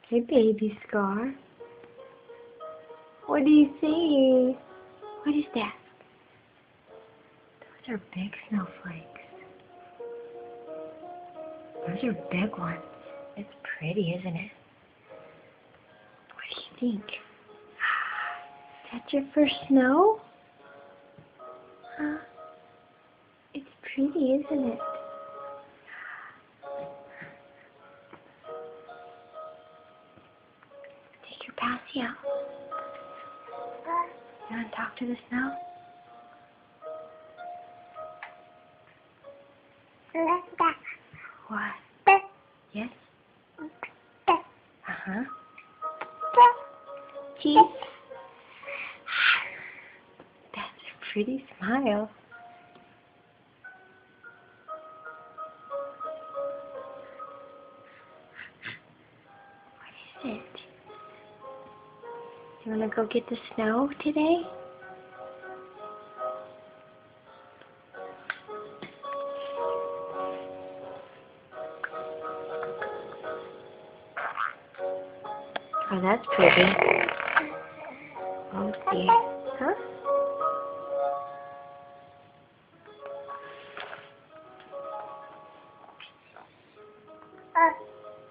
Hey, baby Scar. What do you see? What is that? Those are big snowflakes. Those are big ones. It's pretty, isn't it? What do you think? Is that your first snow? Huh? It's pretty, isn't it? Take your passy out. You want to talk to the snow? What? Yes? Uh-huh. Cheese? That's a pretty smile. What is it? You want to go get the snow today? Oh, that's pretty. Oh dear. Huh?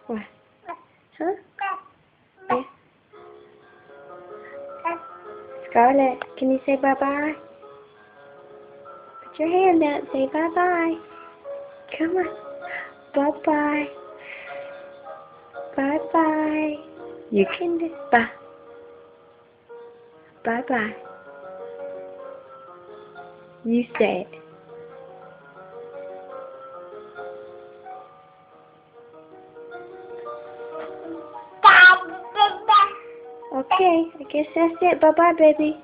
What? Huh? Yeah. Scarlett, can you say bye-bye? Put your hand out and say bye-bye. Come on. Bye-bye. Bye-bye. You can do bye. Bye-bye. You say it. Okay, I guess that's it. Bye-bye, baby.